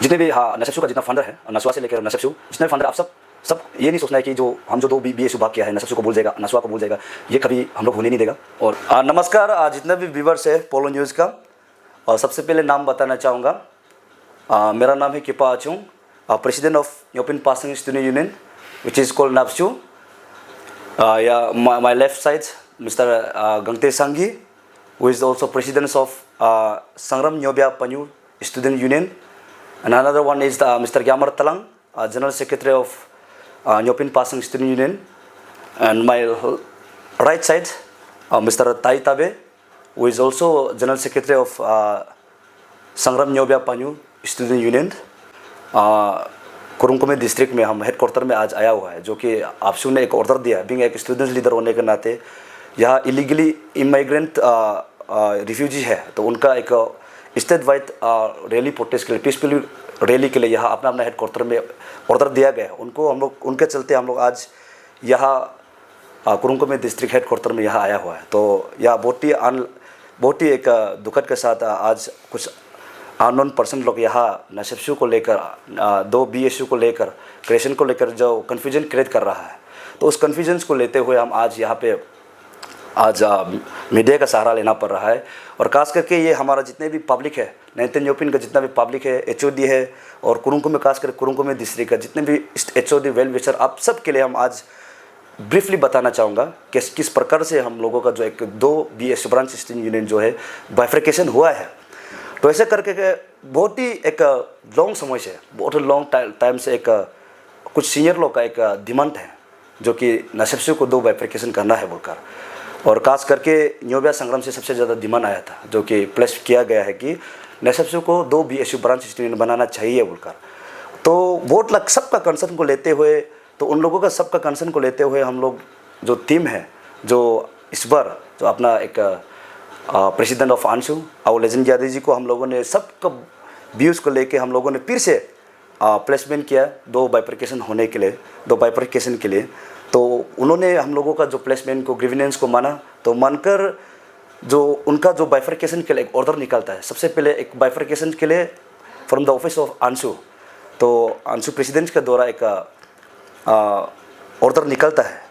जितने भी हाँ नशबशु का जितना फंडर है, नसवा से लेकर नशबशु जितने भी फंडर, आप सब ये नहीं सोचना है कि जो हम जो दो BSU भाग किया है नशबशु को भूल जाएगा, नसवा को भूल जाएगा, ये कभी हम लोग होने नहीं देगा। और नमस्कार जितने भी व्यूवर्स है पोलो न्यूज़ का, और सबसे पहले नाम बताना चाहूँगा। मेरा नाम है किपा आचुंग, प्रेसिडेंट ऑफ न्योपिन पासिंग student union which is called NAPSU। My left side, Mr. Gangte Sanghi, who is also president of Sangram Nyobya Panyu Student Union. And another one is Mr. Gyamar Talang, General Secretary of Nyopin Pasang Student Union. And my right side, Mr. Tai Tabe, who is also General Secretary of Sangram Nyobya Panyu Student Union. Kurung Kumey district में हम headquarter में आज आया हुआ है, जो कि आपसू ने एक ऑर्डर दिया, बिंग एक स्टूडेंट लीडर होने के नाते यहाँ इलीगली इमिग्रेंट रिफ्यूजी है, तो उनका एक स्टेट वाइड रैली प्रोटेस्ट के लिए, पीसफुल रैली के लिए यहाँ अपना अपना हेडक्वार्टर में ऑर्डर दिया गया है उनको। हम लोग उनके चलते हम लोग आज यहाँ कुरुंकुमे डिस्ट्रिक्ट हेडक्वार्टर में यहाँ आया हुआ है। तो यह बहुत ही एक दुखद के साथ आज कुछ अननोन पर्सन लोग यहाँ नशबशु को लेकर, दो BSU को लेकर, क्रिएशन को लेकर जो कन्फ्यूजन क्रिएट कर रहा है, तो उस कन्फ्यूजन्स को लेते हुए हम आज यहाँ पे मीडिया का सहारा लेना पड़ रहा है। और खास करके ये हमारा जितने भी पब्लिक है, नैन्थे न्योपिन का जितना भी पब्लिक है, HOD है, और कुरुंकुमे खास कर कुरुंकुमे डिस्ट्रिक्ट का जितने भी HOD वेल विशर, आप सब के लिए हम आज ब्रीफली बताना चाहूँगा कि किस प्रकार से हम लोगों का जो एक दो BSU ब्रांच स्टूडेंट यूनियन जो है बाइफर्केशन हुआ है। तो ऐसे करके बहुत ही एक लॉन्ग समय से, बहुत लॉन्ग टाइम से एक कुछ सीनियर लोग का एक डिमांड है, जो कि नशबशु को दो बाइफर्केशन करना है बोलकर। और खास करके न्योबिया संग्राम से सबसे ज़्यादा डिमांड आया था, जो कि प्लेस किया गया है कि नशबशु को दो BSU ब्रांच स्टूडेंट बनाना चाहिए बोलकर। तो बहुत लग सबका कंसर्न को लेते हुए, तो उन लोगों का सबका कंसर्न को लेते हुए हम लोग जो टीम है, जो इस बार जो अपना एक प्रेसिडेंट ऑफ ANSU और लेजेंड यादव जी को हम लोगों ने सबका व्यूज़ को लेके हम लोगों ने फिर से प्लेसमेंट किया दो बाइफर्केशन होने के लिए, दो बाइफर्केशन के लिए। तो उन्होंने हम लोगों का जो प्लेसमेंट को, ग्रीवेंस को माना, तो मानकर जो उनका जो बाइफर्केशन के लिए एक ऑर्डर निकलता है, सबसे पहले एक बाइफर्केशन के लिए from the office of ANSU, तो ANSU प्रेसिडेंट के द्वारा एक ऑर्डर निकलता है।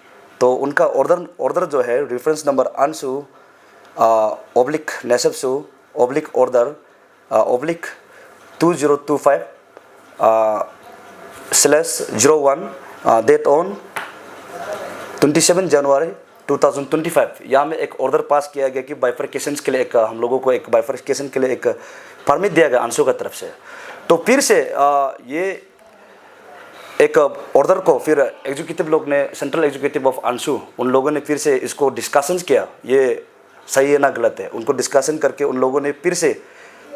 तो उनका ऑर्डर जो है reference number ANSU oblique NASHBSU oblique order oblique 2025/01 date on 27 जनवरी 2025। यहाँ में एक ऑर्डर पास किया गया कि बाइफर्केशन के लिए एक हम लोगों को एक बाइफर्केशन के लिए एक परमिट दिया गया ANSU का तरफ से। तो फिर से ये एक ऑर्डर को फिर एग्जीक्यूटिव लोग ने, सेंट्रल एग्जीक्यूटिव ऑफ ANSU, उन लोगों ने फिर से इसको डिस्कशन किया, ये सही है ना गलत है, उनको डिस्कशन करके उन लोगों ने फिर से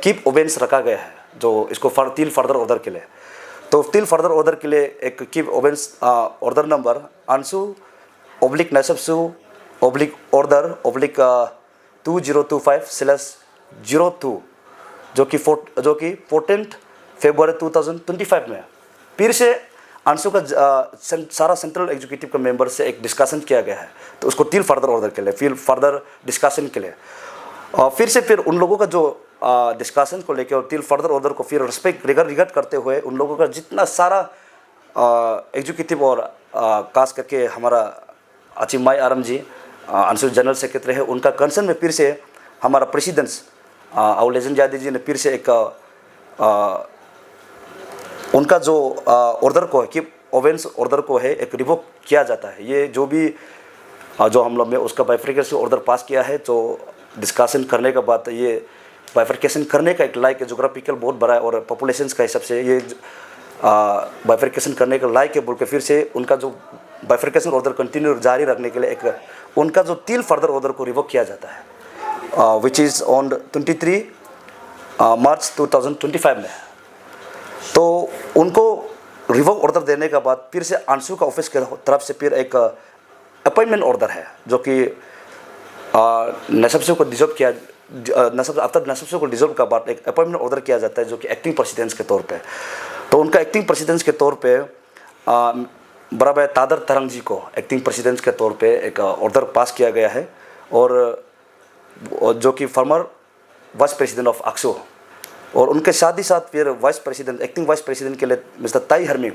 कीप ओबेंस रखा गया है, जो इसको टिल फर्दर ऑर्डर के लिए। तो टिल फर्दर ऑर्डर के लिए एक कीप ओबेंस order number ANSU oblique NASHBSU oblique order oblique 2025/02, जो कि 14 फरवरी 2025 में फिर से ANSU का सारा सेंट्रल एग्जीक्यूटिव का मेंबर से एक डिस्कशन किया गया है, तो उसको टिल फर्दर ऑर्डर के लिए, फिर फर्दर डिस्कशन के लिए, और फिर उन लोगों का जो डिस्कशन को लेकर और टिल फर्दर ऑर्डर को फिर रिस्पेक्ट रिगार्ड करते हुए उन लोगों का जितना सारा एग्जीक्यूटिव और खास करके हमारा अचिमाई आरम जी ANSU जनरल सेक्रेटरी है, उनका कंसर्न में फिर से हमारा प्रेसिडेंट्स और लेजेंड यादव जी ने फिर से एक उनका जो ऑर्डर को है कि ओवेंस ऑर्डर को है एक रिवोक किया जाता है। ये जो भी जो हम लोग में उसका बाइफर्केशन ऑर्डर पास किया है, तो डिस्कशन करने के बाद ये बाइफर्केशन करने का एक लायक जोग्राफिकल बहुत बड़ा है और पॉपुलेशंस का हिसाब से ये बाइफर्केशन करने का लायक है बोल के फिर से उनका जो बाइफर्केशन ऑर्डर कंटिन्यू जारी रखने के लिए एक उनका जो टिल फर्दर ऑर्डर को रिवोक किया जाता है, विच इज़ ऑन 23 मार्च 2025 में। तो उनको रिवोक ऑर्डर देने के बाद फिर से ANSU का ऑफिस के तरफ से फिर एक अपॉइंटमेंट ऑर्डर है, जो कि NASHBSU को डिजॉल्व किया, आफ्टर NASHBSU को डिजॉल्व के बाद एक अपॉइंटमेंट ऑर्डर किया जाता है, जो कि एक्टिंग प्रेसिडेंट्स के तौर पे। तो उनका एक्टिंग प्रेसिडेंट्स के तौर पे बराबर तादर तरंग जी को एक्टिंग प्रेसिडेंट्स के तौर पे एक ऑर्डर पास किया गया है, और जो कि farmer vice president of AXU और उनके साथ ही साथ फिर vice president, acting vice president के लिए mister Tai हरमिंग,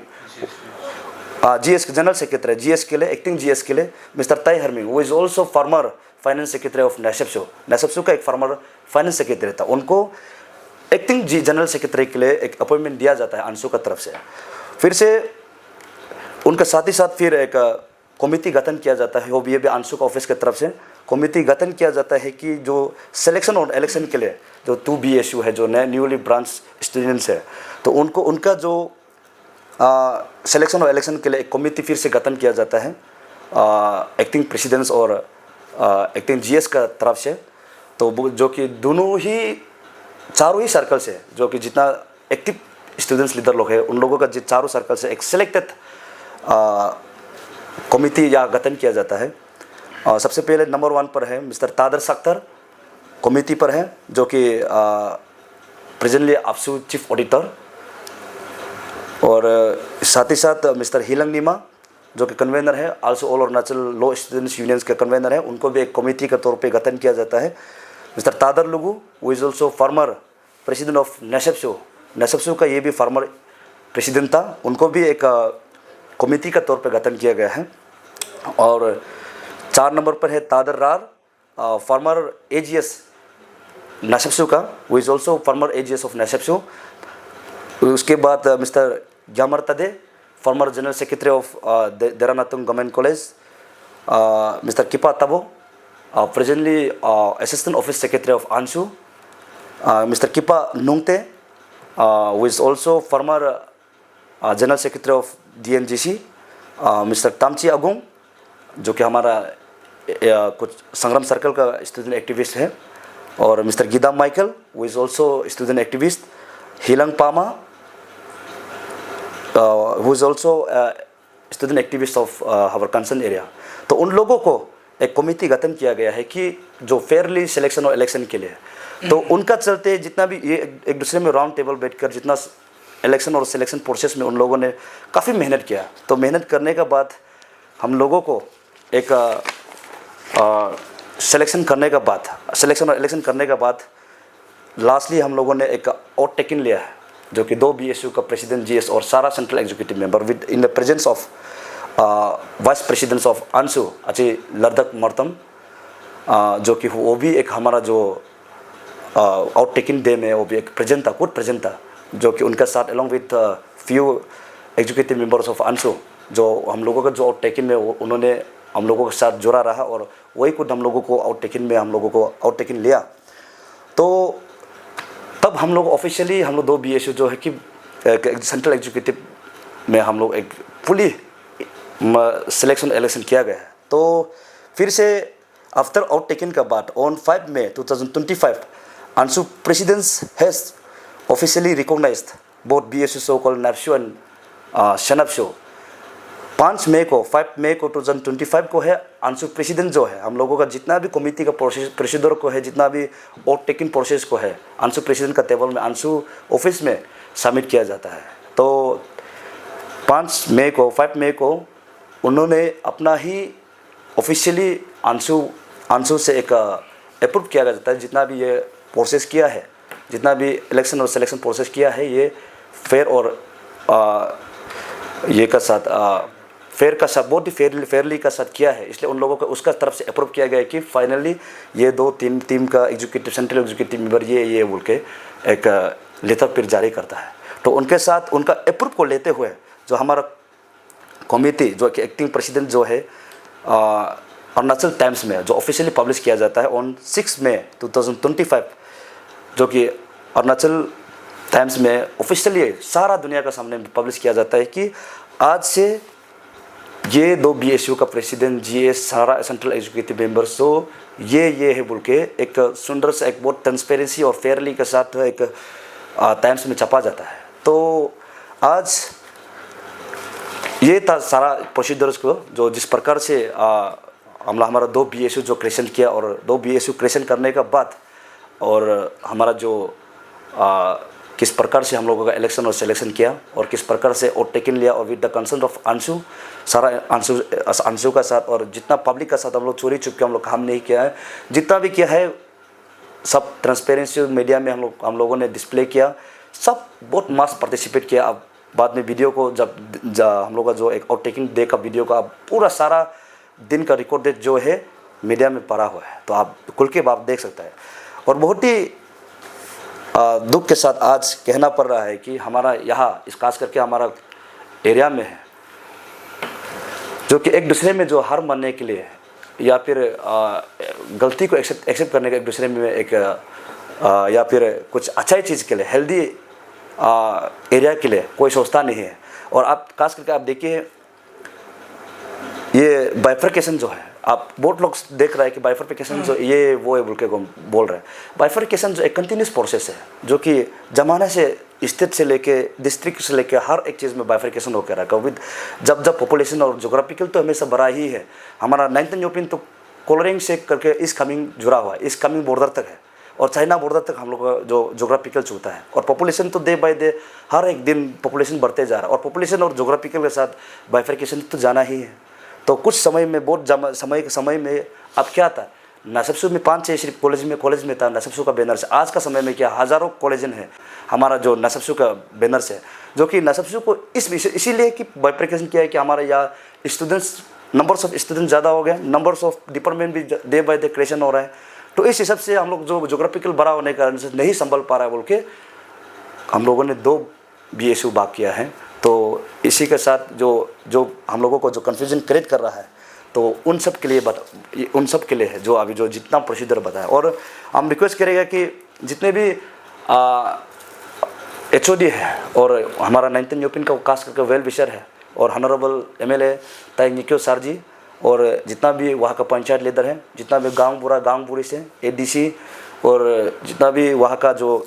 GS general secretary GS के लिए, एक्टिंग जीएस के लिए मिस्टर ताई हरमिंग, वो is also former finance secretary of नेसेप्सो। नेसेप्सो का एक फार्मर फाइनेंस सेक्रेटरी था, उनको एक्टिंग जनरल सेक्रेटरी के लिए एक अपॉइंटमेंट दिया जाता है अंशु का तरफ से। फिर से उनके साथ ही साथ फिर एक कमेटी गठन किया जाता है, वो भी अंशु का ऑफिस की तरफ से कमेटी गठन किया जाता है कि जो सिलेक्शन और इलेक्शन के लिए जो 2 BSU है, जो नए न्यूली ब्रांच स्टूडेंट्स है, तो उनको उनका जो सिलेक्शन और इलेक्शन के लिए एक कमेटी फिर से गठन किया जाता है एक्टिंग प्रेसिडेंट्स और एक्टिंग जीएस का तरफ से। तो जो कि दोनों ही चारों ही सर्कल से जो कि जितना एक्टिव स्टूडेंट्स लीडर लोग हैं उन लोगों का चारों सर्कल से एक सिलेक्टेड कमेटी या गठन किया जाता है। सबसे पहले नंबर 1 पर है मिस्टर तादर सख्तर, कमेटी पर है जो कि प्रेजेंटली अफसू चीफ ऑडिटर, और साथ ही साथ मिस्टर हिलंग नीमा जो कि कन्वेनर है, also all Arunachal law students unions के कन्वेनर है, उनको भी एक कमेटी के तौर पे गठन किया जाता है। मिस्टर तादर लुगू वो is also former president of नेसेप्सो, नेसेप्सो का ये भी फार्मर प्रेसिडेंट था, उनको भी एक कमेटी का तौर पे गठन किया गया है। और 4 नंबर पर है तादर रार, फार्मर AGS नेसेप्सो का, वो is also former AGS of नेसेप्सो। उसके बाद mister Gyamar Tade, former general secretary of Dera Natung government college. Mister Kipa Tabo, presently assistant office secretary of अंशु। Mister Kipa Nungte, who is also former general secretary of DNGC। Mister Tamchi Agung जो कि हमारा कुछ संग्राम सर्कल का स्टूडेंट एक्टिविस्ट है, और mister Gidam Michael who is also student activist. Hilang Pama who is also student activist of our concern area. तो उन लोगों को एक कमेटी गठन किया गया है कि जो फेयरली सिलेक्शन और इलेक्शन के लिए, तो उनका चलते जितना भी ये एक दूसरे में राउंड टेबल बैठकर जितना इलेक्शन और सिलेक्शन प्रोसेस में उन लोगों ने काफ़ी मेहनत किया। तो मेहनत करने के बाद हम लोगों को एक सिलेक्शन और इलेक्शन करने के बाद लास्टली हम लोगों ने एक आउट टेकिंग लिया है जो कि 2 BSU का प्रेसिडेंट GS और सारा central executive member with in the presence of vice presidents of अंशु अची लर्दक मर्तम, जो कि वो भी एक हमारा जो आउट टेकिंग डे में वो भी एक प्रेजेंट था, खुद प्रेजेंट था, जो कि उनके साथ along with few executive members of Anshu, जो हम लोगों का जो आउट टेकिंग में उन्होंने हम लोगों के साथ जुड़ा रहा, और वही खुद हम लोगों को आउट टेकिंग में हम लोगों को आउट टेकिंग लिया। तो तब हम लोग ऑफिशियली हम लोग 2 BSU जो है कि सेंट्रल एग्जीक्यूटिव में हम लोग एक फुली सिलेक्शन इलेक्शन किया गया है। तो फिर से आफ्टर आउट टेकिंग के बाद ऑन 5 मई 2025 अंशु presidents has officially recognised both BSU so called नेप्सो एंड शनप्सो। 5 मई को 2025 को है अंशु प्रेसिडेंट जो है हम लोगों का जितना भी कमेटी का प्रोसीजर को है, जितना भी आउट टेकिंग प्रोसेस को है, अंशु प्रेसिडेंट का टेबल में अंशु ऑफिस में सबमिट किया जाता है। तो 5 मई को उन्होंने अपना ही ऑफिशियली अंशु से एक अप्रूव किया जाता है जितना भी ये प्रोसेस किया है, जितना भी इलेक्शन और सिलेक्शन प्रोसेस किया है, ये फेयर और ये का साथ फेयर का साथ बहुत ही फेयरली का साथ किया है, इसलिए उन लोगों को उसका तरफ से अप्रूव किया गया है कि फाइनली ये 2 टीम का एग्जीक्यूटिव सेंट्रल एग्जीक्यूटिव मेंबर ये बोल के एक लेटर फिर जारी करता है। तो उनके साथ उनका अप्रूव को लेते हुए जो हमारा कमेटी जो कि एक्टिंग प्रेसिडेंट जो है अरुणाचल टाइम्स में जो ऑफिशियली पब्लिश किया जाता है ऑन 6 मई 2025, जो कि अरुणाचल टाइम्स में ऑफिशियली सारा दुनिया का सामने पब्लिश किया जाता है कि आज से ये 2 BSU का प्रेसिडेंट GS सारा सेंट्रल एग्जीक्यूटिव मेंबर्स तो ये है बोल के एक सुंदर सा एक बहुत ट्रांसपेरेंसी और फेयरली के साथ एक टाइम्स में छपा जाता है। तो आज ये था सारा प्रोसीजर्स को जो जिस प्रकार से हमारा 2 BSU जो क्रिएशन किया, और 2 BSU क्रिएशन करने के बाद और हमारा जो किस प्रकार से हम लोगों का इलेक्शन और सिलेक्शन किया और किस प्रकार से वोट टेकन लिया, और with the concern of Anshu सारा अंशु का साथ और जितना पब्लिक का साथ हम लोग चोरी छुप के हम लोग काम नहीं किया है, जितना भी किया है सब ट्रांसपेरेंसी मीडिया में हम लोगों ने डिस्प्ले किया, सब बहुत मास पार्टिसिपेट किया। अब बाद में वीडियो को जब हम लोग का जो एक आउटटेकिंग डे का वीडियो का पूरा सारा दिन का रिकॉर्डेड जो है मीडिया में पड़ा हुआ है, तो आप खुल के आप देख सकते हैं। और बहुत ही दुख के साथ आज कहना पड़ रहा है कि हमारा यहाँ इस खास करके हमारा एरिया में है जो कि एक दूसरे में जो हार मानने के लिए या फिर गलती को एक्सेप्ट करने का एक दूसरे में एक या फिर कुछ अच्छाई चीज़ के लिए हेल्दी एरिया के लिए कोई सोचता नहीं है। और आप खास करके आप देखिए ये बाइफर्केशन जो है, आप बहुत लोग देख रहे हैं कि बाइफर्केशन जो ये वो है बोल के बोल रहे हैं। बाइफर्केशन जो एक कंटिन्यूस प्रोसेस है जो कि ज़माने से स्टेट से लेके डिस्ट्रिक्ट से लेके हर एक चीज़ में बाइफर्केशन होकर रहा है। विद जब पॉपुलेशन और जोग्राफिकल तो हमेशा बड़ा ही है। हमारा 9th न्यूपिन तो कोलरिंग से करके इस कमिंग जुड़ा हुआ है, इस कमिंग बॉर्डर तक है और चाइना बॉर्डर तक हम लोग का जो जोग्राफिकल छूता है। और पॉपुलेशन तो डे बाय डे हर एक दिन पॉपुलेशन बढ़ते जा रहा है और पॉपुलेशन और जोग्राफिकल के साथ बाइफर्केशन तो जाना ही है। तो कुछ समय में बहुत समय में अब क्या था, नसबसू में 5-6 सिर्फ कॉलेज में था नसबसू का बैनर से। आज का समय में क्या हज़ारों कॉलेज है हमारा जो नसबसू का बैनर से, जो कि नसबसू को इसीलिए कि बाइफर्केशन किया है कि हमारे यहाँ स्टूडेंट्स नंबर्स ऑफ स्टूडेंट ज़्यादा हो गए, नंबर्स ऑफ डिपार्टमेंट भी डे बाय डे क्रिएशन हो रहा है। तो इस हिसाब से हम लोग जो जोग्राफिकल बड़ा होने के कारण से नहीं संभल पा रहा है बोल के हम लोगों ने 2 BSU भाग किया है। तो इसी के साथ जो हम लोगों को जो कन्फ्यूजन क्रिएट कर रहा है तो उन सब के लिए है जो अभी जो जितना प्रोसीजर बताया। और हम रिक्वेस्ट करेंगे कि जितने भी HOD है और हमारा 9th न्यूपिन का खास करके वेल विशर है और ऑनरेबल MLA ताई निक्यो सर जी और जितना भी वहाँ का पंचायत लीडर है, जितना भी गांव बुरी से ADC और जितना भी वहाँ का जो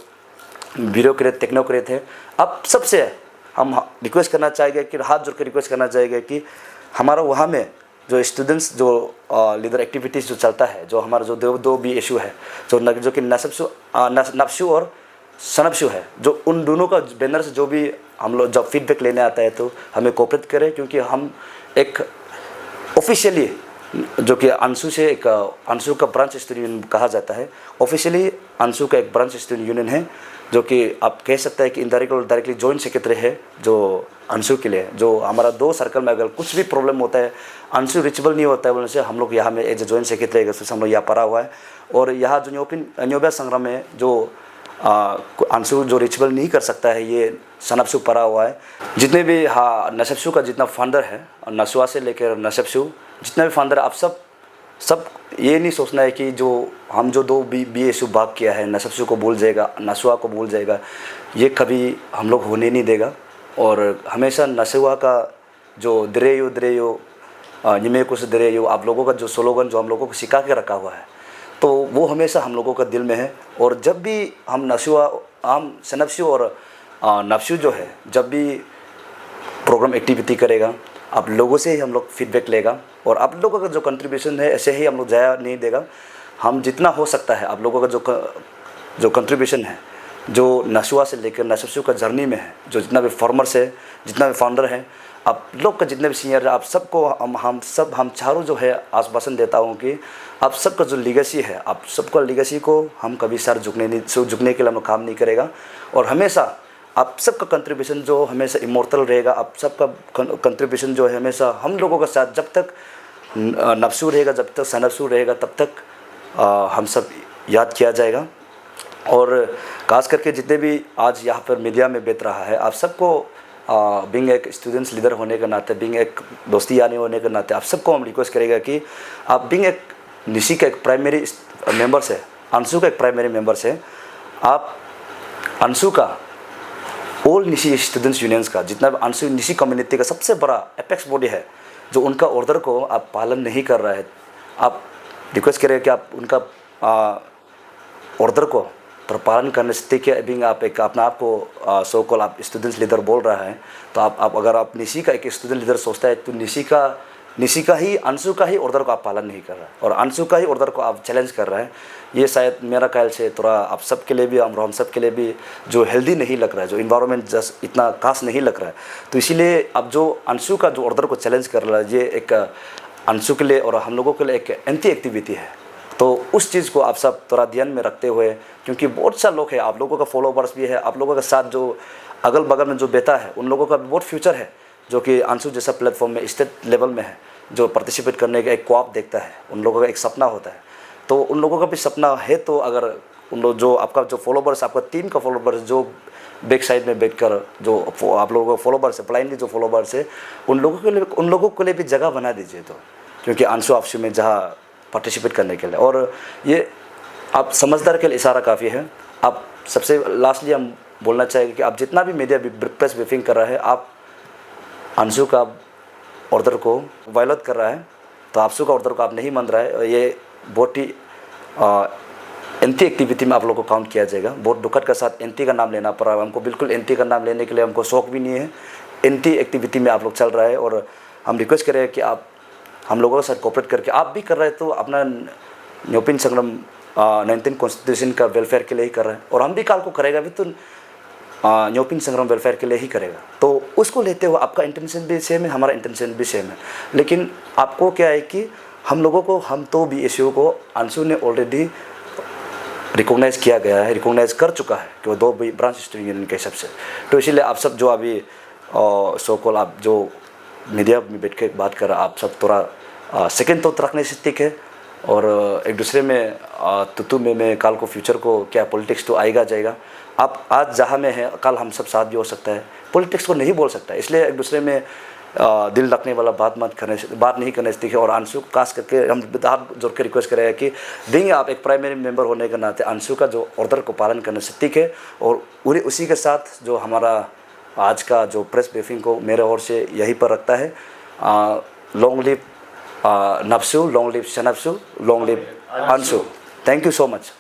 ब्यूरोक्रेट टेक्नोक्रेट है, अब सबसे हम रिक्वेस्ट करना चाहेंगे कि हाथ जोड़ के रिक्वेस्ट करना चाहेंगे कि हमारा वहाँ में जो स्टूडेंट्स जो लीडर एक्टिविटीज़ जो चलता है, जो हमारा जो 2 BSU है जो कि नफसू और सनबसू है, जो उन दोनों का बैनर से जो भी हम लोग जब फीडबैक लेने आता है तो हमें कोऑपरेट करें। क्योंकि हम एक ऑफिशियली जो कि अंशु का ब्रांच स्टूडेंट यूनियन कहा जाता है, ऑफिशियली अंशु का एक ब्रांच स्टूडेंट यूनियन है जो कि आप कह सकते हैं कि इनडायरेक्ट और डायरेक्टली जॉइंट सेक्रेटरी है जो अंशु के लिए। जो हमारा 2 सर्कल में अगर कुछ भी प्रॉब्लम होता है, अंशु रिचेबल नहीं होता है बोलने से हम लोग यहाँ में एज ए जॉइंट सेक्रेटरी हम लोग यहाँ पड़ा हुआ है। और यहाँ जो न्योबिया संग्राम में जो अंशु जो रिचेबल नहीं कर सकता है, ये सनबसू पड़ा हुआ है। जितने भी नसबसू का जितना फाउंडर है, नसुआ से लेकर नसबसू जितना भी फाउंडर, आप सब ये नहीं सोचना है कि जो हम जो 2 BSU भाग किया है नसबसू को भूल जाएगा, नसुआ को भूल जाएगा, ये कभी हम लोग होने नहीं देगा। और हमेशा नसुआ का जो द्रेयो निमे कुछ द्रेयो आप लोगों का जो स्लोगन जो हम लोगों को सिखा के रखा हुआ है, तो वो हमेशा हम लोगों का दिल में है। और जब भी हम सनबसू और नफसू जो है जब भी प्रोग्राम एक्टिविटी करेगा, आप लोगों से ही हम लोग फीडबैक लेगा और आप लोगों का जो कंट्रीब्यूशन है ऐसे ही हम लोग जाया नहीं देगा। हम जितना हो सकता है आप लोगों का जो कंट्रीब्यूशन है, जो नसुआ से लेकर नसबसू का जर्नी में है, जो जितना भी फार्मर्स है, जितना भी फाउंडर है, आप लोग का जितने भी सीनियर है, आप सबको हम चारों जो है आश्वासन देता हूँ कि आप सबका जो लीगेसी है, आप सबका लीगेसी को हम कभी सर झुकने के लिए हम काम नहीं करेगा। और हमेशा आप सबका कंट्रीब्यूशन जो हमेशा इमोर्टल रहेगा, आप सबका कंट्रीब्यूशन जो है हमेशा हम लोगों का साथ जब तक नफसू रहेगा, जब तक सनबसू रहेगा, तब तक हम सब याद किया जाएगा। और खास करके जितने भी आज यहाँ पर मीडिया में बैठ रहा है, आप सबको बिंग एक स्टूडेंट्स लीडर होने के नाते, बिंग एक दोस्ती यानी होने के नाते आप सबको हम रिक्वेस्ट करेगा कि आप बिंग एक निशी का एक प्राइमरी मेंबर्स है, अंशु का एक प्राइमरी मेंबर्स है, आप अंशु का ऑल निशी स्टूडेंट्स यूनियंस का जितना भी अंशु निशी कम्युनिटी का सबसे बड़ा एपेक्स बॉडी है, जो उनका ऑर्डर को आप पालन नहीं कर रहा है, आप रिक्वेस्ट करें कि आप उनका ऑर्डर को पालन करने से कि अभी आप एक अपना आपको सो कॉल आप स्टूडेंट्स लीडर बोल रहा है, तो आप अगर आप निशी का एक स्टूडेंट लीडर सोचता है तो निशी का ही अंशु का ही ऑर्डर को आप पालन नहीं कर रहा है और अंशु का ही ऑर्डर को आप चैलेंज कर रहा है। ये शायद मेरा ख्याल से थोड़ा आप सब के लिए भी हम सब के लिए भी जो हेल्दी नहीं लग रहा है, जो इन्वायरमेंट जस्ट इतना खास नहीं लग रहा है। तो इसीलिए अब जो अंशु का जो ऑर्डर को चैलेंज कर रहा है, ये एक अंशु के लिए और हम लोगों के लिए एक एंटी एक्टिविटी है। तो उस चीज़ को आप सब थोड़ा ध्यान में रखते हुए, क्योंकि बहुत सा लोग हैं, आप लोगों का फॉलोवर्स भी है, आप लोगों के साथ जो अगल बगल में जो बैठा है उन लोगों का भी बहुत फ्यूचर है, जो कि अंशु जैसा प्लेटफॉर्म में स्टेट लेवल में है, जो पार्टिसिपेट करने का एक ख्वाब देखता है, उन लोगों का एक सपना होता है। तो उन लोगों का भी सपना है, तो अगर उन लोग जो आपका जो फॉलोवर्स, आपका टीम का फॉलोवर्स जो बैक साइड में बैठकर जो आप लोगों का फॉलोवर्स है, ब्लाइंडली जो फॉलोवर्स है, उन लोगों के लिए भी जगह बना दीजिए। तो क्योंकि अंशु आपशु में जहाँ पार्टिसिपेट करने के लिए, और ये आप समझदार के लिए इशारा काफ़ी है। आप सबसे लास्टली हम बोलना चाहेंगे कि आप जितना भी मीडिया प्रेस ब्रीफिंग कर रहा है, आप अंशु का ऑर्डर को वायलेट कर रहा है, तो अंशु का ऑर्डर को आप नहीं मान रहा है, ये बहुत ही एंटी एक्टिविटी में आप लोगों को काउंट किया जाएगा। बहुत दुखद के साथ एंटी का नाम लेना पड़ा हमको, बिल्कुल एंटी का नाम लेने के लिए हमको शौक भी नहीं है। एंटी एक्टिविटी में आप लोग चल रहा है, और हम रिक्वेस्ट कर रहे हैं कि आप हम लोगों के साथ कोऑपरेट करके, आप भी कर रहे हैं तो अपना न्योपिन संग्राम 19 कॉन्स्टिट्यूशन का वेलफेयर के लिए ही कर रहे हैं, और हम भी काल को करेगा भी तो न्योपिन संग्राम वेलफेयर के लिए ही करेगा। तो उसको लेते हुए आपका इंटेंशन भी सेम है, हमारा इंटेंशन भी सेम है, लेकिन आपको क्या है कि हम लोगों को, हम तो भी इश्यू को अंशु ने ऑलरेडी रिकॉग्नाइज किया गया है, रिकॉग्नाइज कर चुका है कि वो 2 ब्रांच स्टूडेंट यूनियन के हिसाब से। तो इसीलिए आप सब जो अभी सो कॉल आप जो मीडिया में बैठ के बात कर रहे, आप सब थोड़ा सेकेंड थॉट रखने से ठीक है, और एक दूसरे में तुतु में काल को फ्यूचर को क्या पॉलिटिक्स तो आएगा जाएगा। आप आज जहाँ में है, कल हम सब साथ भी हो सकता है, पॉलिटिक्स को नहीं बोल सकता, इसलिए एक दूसरे में दिल रखने वाला बात नहीं करने से ठीक है। और अंशु खास करके हम हाथ जोड़ के रिक्वेस्ट करें कि देंगे, आप एक प्राइमरी मेंबर होने के नाते अंशु का जो ऑर्डर को पालन करने से ठीक है। और उसी के साथ जो हमारा आज का जो प्रेस ब्रीफिंग को मेरे ओर से यहीं पर रखता है। लॉन्ग लिव नफसू, लॉन्ग लिव शनफसू, लॉन्ग लिव अंशु। Thank you so much.